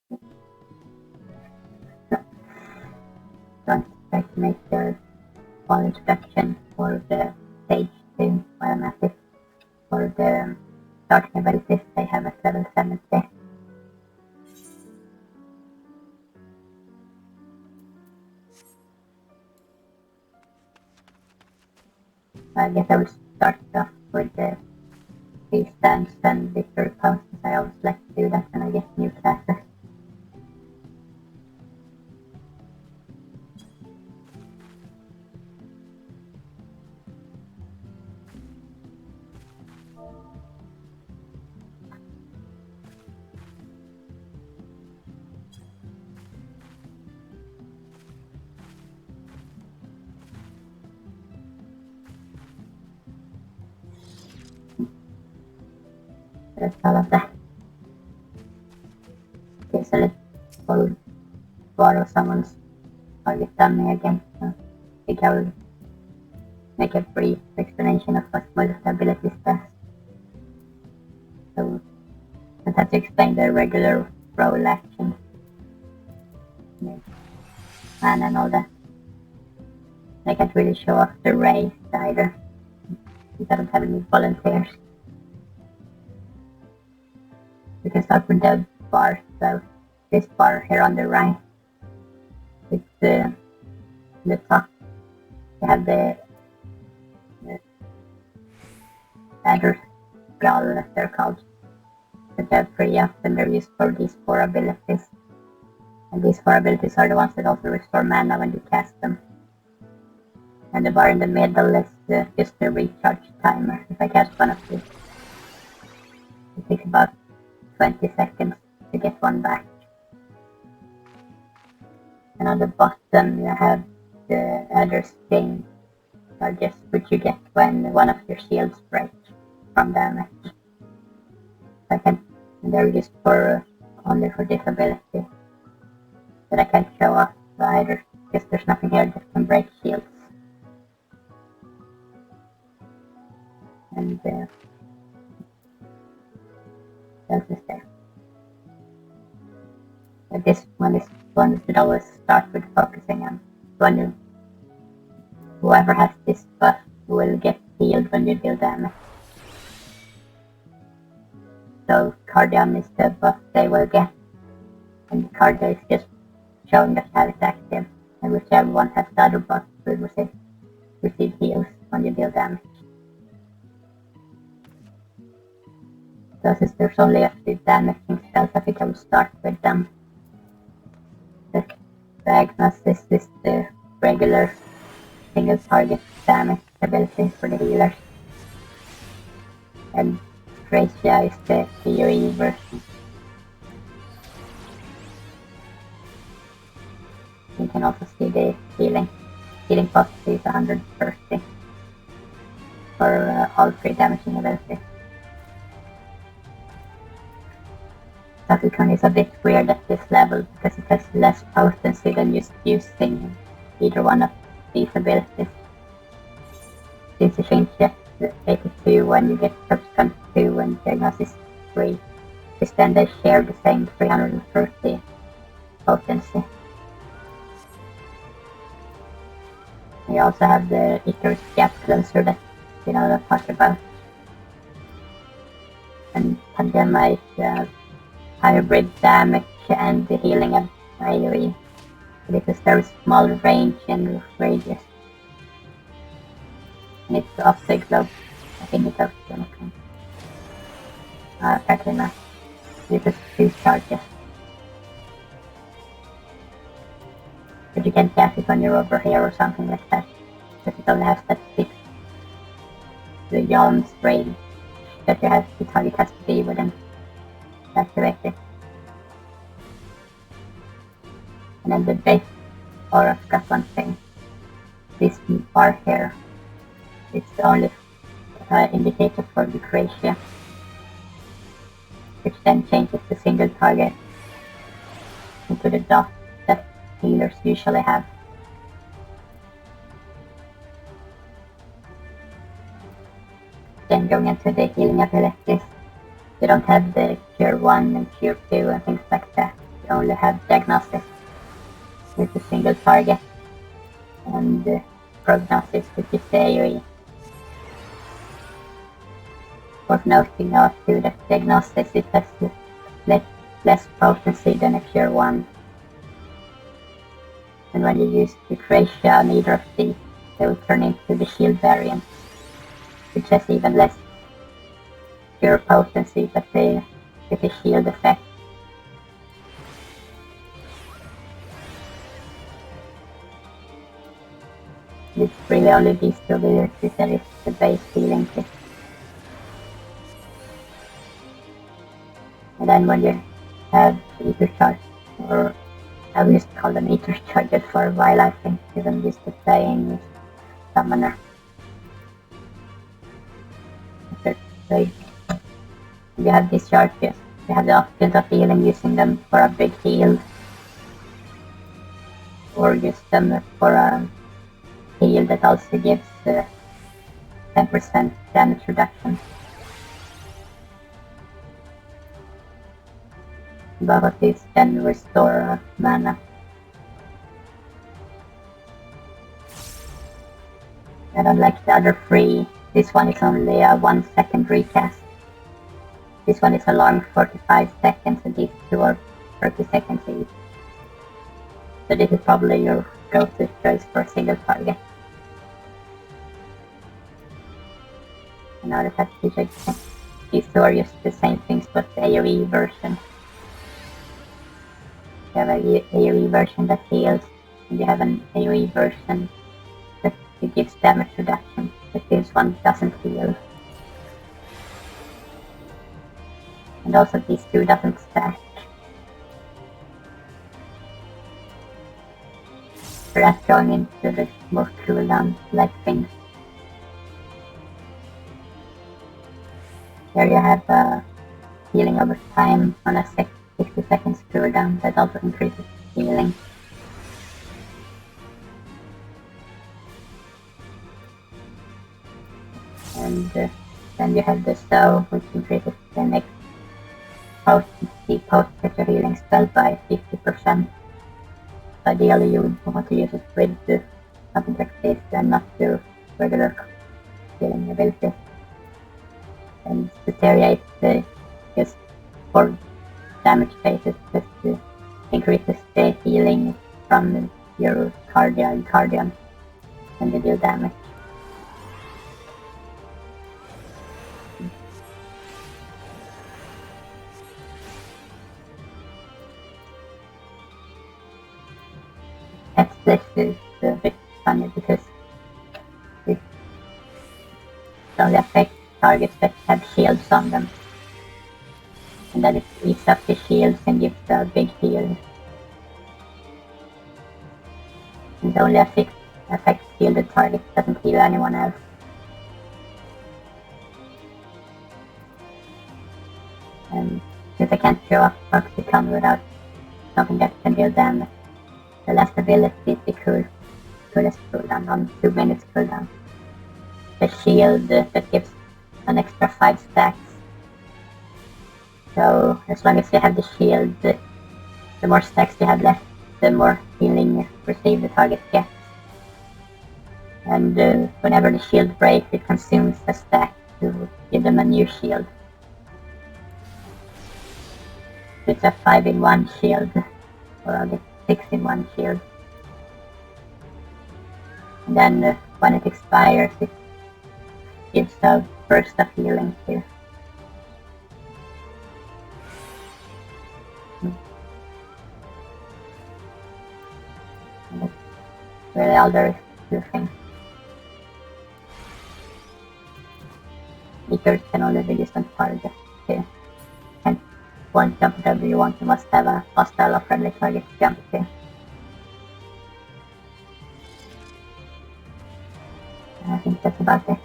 Don't expect to make the full introduction for the Sage 2 while I'm at it. For the starting abilities, they have at level 70. I guess I will start off with the free stance and victory poses. I always like to do that when I get new classes. That's all of that. Okay, so let's borrow someone's target dummy again. So I think I will make a brief explanation of what multiple abilities does. So I have to explain the regular roll action and all that. I can't really show off the race either. It doesn't have any volunteers. We can start with the bar, so this bar here on the right, it's the top. You have the adders, growl as they're called. But they're pretty often they're used for these 4 abilities. And these 4 abilities are the ones that also restore mana when you cast them. And the bar in the middle is just the recharge timer. If I cast one of these, it takes about 20 seconds to get one back. And on the bottom you have the other sting charges which you get when one of your shields break from damage. And they're used for only for this ability. But I can't show off either because there's nothing here that can break shields. And else is there. But this one is one you should always start with focusing on. Whoever has this buff will get healed when you deal damage. So Cardion is the buff they will get. And Cardio is just showing that you have it active. And whichever one has the other buff will receive heals when you deal damage. So since there's only a few damaging spells, I think I will start with them. The Diagnosis is the regular single target damage ability for the healers. And Gracia is the AoE version. You can also see the healing. Healing potency is 130 for all 3 damaging abilities. Sakukan is a bit weird at this level because it has less potency than just using either one of these abilities. Since you change it to 82 when you get subsequent 2 and Diagnosis 3, because then they share the same 330 potency. We also have the Icarus Gap Closer that we know I'll talk about. And Pandema is hybrid damage and the healing of AoE because there is small range and radius. And it's off the globe. I think it's off the globe. Apparently not. This is 2 charges. But you can cast it when you're over here or something like that. Because it only has that 6. The Yalm's range that you have, the target has to be within. Activate it. And then the base aura got one thing. This bar here, it's the only indicator for the Gracia, which then changes the single target into the dot that healers usually have. Then going into the healing abilities, you don't have the Cure 1 and Cure 2 and things like that. you only have diagnosis with a single target, and prognosis with this AoE. Worth noting now too that diagnosis it has less potency than a pure one. And when you use Eucratia on either of these, they will turn into the shield variant, which has even less pure potency, but they get a shield effect. It's really only these two abilities that is the base healing kit. And then when you have Ether Charge, or I used to call them Ether Charges for a while, I think, even used to playing Summoner. So you have these charges, you have the option of healing using them for a big heal, or use them for a heal that also gives 10% damage reduction. Both of these can restore mana. And unlike the other three, this one is only a 1 second recast. This one is a long 45 seconds and these two are 30 seconds each. So this is probably your go-to choice for a single target. And now that these two are just the same things but the AoE version. You have an AoE version that heals, and you have an AoE version that gives damage reduction, but this one doesn't heal. And also these two doesn't stack. So that's going into the more cooldown-like things. Here you have healing over time on a 60 seconds cooldown that also increases healing. And then you have the Stow, which increases the next potency post-pressure healing spell by 50%. Ideally you would want to use it with something like this and not do regular healing abilities. And Steteria is just for damage phases, just to increases the healing from your Guardian when you deal damage. This is a bit funny because it only affects targets that have shields on them. And then it eats up the shields and gives a big heal. And it only affects shielded targets, doesn't heal anyone else. And since I can't show off Toxicon without something that can deal damage, the last ability is the coolest cooldown on 2 minutes cooldown. The shield that gives an extra 5 stacks. So as long as you have the shield, the more stacks you have left, the more healing received the target gets. And whenever the shield breaks, it consumes a stack to give them a new shield. So it's a 5-in-1 shield, or a 6-in-1 shield. And then when it expires, it gives a burst of healing too. And that's really all there is to the thing. Eaters can only be used on targets too. And one jump whenever you want, you must have a hostile or friendly target jump too. I think that's about it.